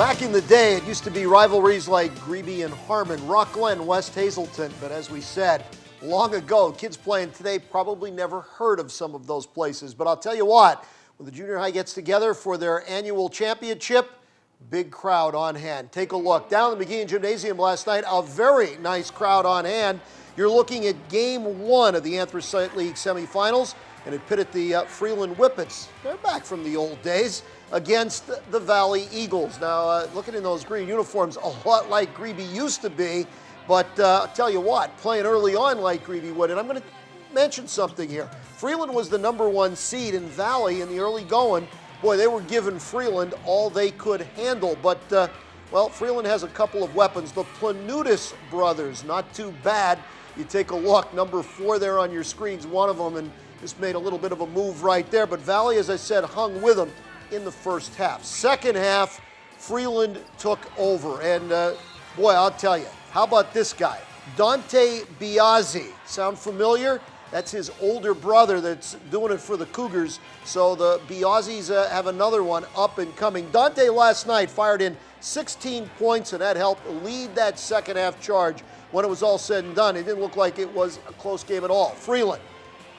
Back in the day, it used to be rivalries like Greeby and Harmon, Rock Glen, West Hazleton. But as we said, long ago, kids playing today probably never heard of some of those places. But I'll tell you what, when the junior high gets together for their annual championship, big crowd on hand. Take a look. Down in the McGeehan Gymnasium last night, a very nice crowd on hand. You're looking at Game 1 of the Anthracite League semifinals, and it pitted the Freeland Whippets. They're back from the old days against the Valley Eagles. Now, looking in those green uniforms, a lot like Greeby used to be, but I'll tell you what, playing early on like Greeby would, and I'm going to mention something here. Freeland was the #1 seed in Valley in the early going. Boy, they were giving Freeland all they could handle, but, well, Freeland has a couple of weapons. The Planutis brothers, not too bad. You take a look, #4 there on your screen's one of them, and just made a little bit of a move right there. But Valley, as I said, hung with them in the first half. Second half, Freeland took over. And boy, I'll tell you, how about this guy? Dante Biazzi. Sound familiar? That's his older brother that's doing it for the Cougars. So the Biazzis have another one up and coming. Dante last night fired in 16 points, and that helped lead that second half charge. When it was all said and done, it didn't look like it was a close game at all. Freeland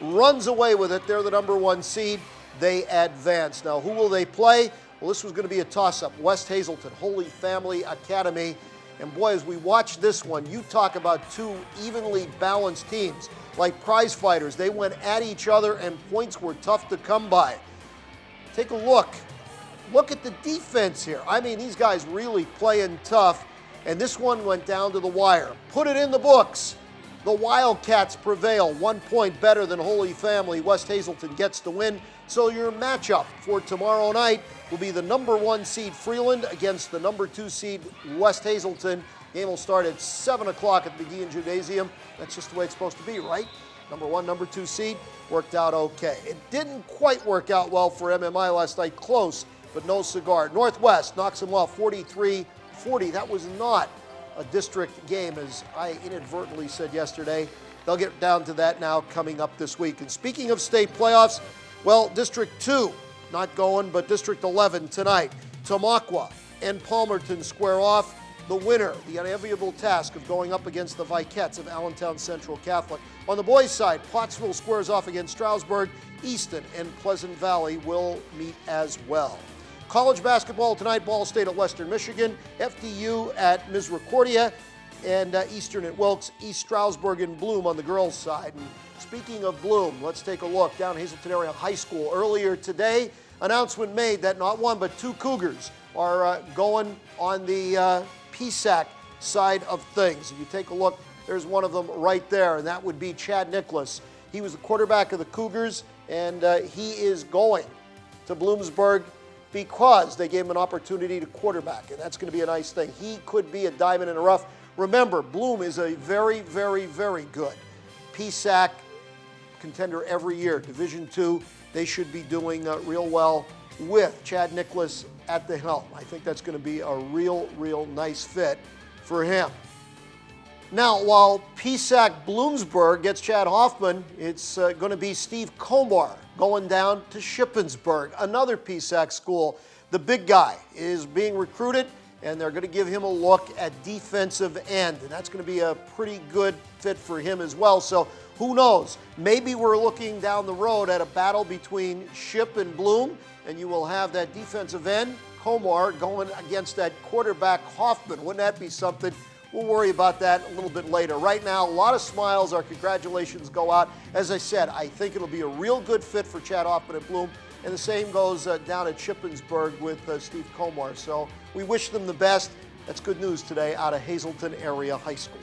runs away with it. They're the #1 seed. They advance. Now, who will they play? Well, this was going to be a toss-up. West Hazleton, Holy Family Academy. And boy, as we watch this one, you talk about two evenly balanced teams. Like prize fighters, they went at each other and points were tough to come by. Take a look. Look at the defense here. I mean, these guys really playing tough. And this one went down to the wire. Put it in the books. The Wildcats prevail, 1 point better than Holy Family. West Hazleton gets the win. So your matchup for tomorrow night will be the #1 seed Freeland against the #2 seed West Hazleton. Game will start at 7 o'clock at the McGeehan Gymnasium. That's just the way it's supposed to be, right? #1, #2 seed worked out okay. It didn't quite work out well for MMI last night. Close, but no cigar. Northwest knocks them off 43-40. That was not a district game, as I inadvertently said yesterday. They'll get down to that now coming up this week. And speaking of state playoffs, well, District 2 not going, but District 11 tonight. Tamaqua and Palmerton square off. The winner, the unenviable task of going up against the Viquettes of Allentown Central Catholic. On the boys' side, Pottsville squares off against Stroudsburg. Easton and Pleasant Valley will meet as well. College basketball tonight, Ball State at Western Michigan, FDU at Misericordia, and Eastern at Wilkes, East Stroudsburg and Bloom on the girls' side. And speaking of Bloom, let's take a look down Hazleton Area High School. Earlier today, announcement made that not one but two Cougars are going on the PSAC side of things. If you take a look, there's one of them right there, and that would be Chad Nicholas. He was the quarterback of the Cougars, and he is going to Bloomsburg because they gave him an opportunity to quarterback, and that's going to be a nice thing. He could be a diamond in the rough. Remember, Bloom is a very, very, very good PSAC contender every year. Division II, they should be doing real well with Chad Nicholas at the helm. I think that's going to be a real, real nice fit for him. Now, while PSAC Bloomsburg gets Chad Hoffman, it's going to be Steve Komar going down to Shippensburg, another PSAC school. The big guy is being recruited, and they're going to give him a look at defensive end, and that's going to be a pretty good fit for him as well. So who knows? Maybe we're looking down the road at a battle between Ship and Bloom, and you will have that defensive end, Komar, going against that quarterback Hoffman. Wouldn't that be something? We'll worry about that a little bit later. Right now, a lot of smiles. Our congratulations go out. As I said, I think it'll be a real good fit for Chad Hoffman at Bloom. And the same goes down at Shippensburg with Steve Komar. So we wish them the best. That's good news today out of Hazleton Area High School.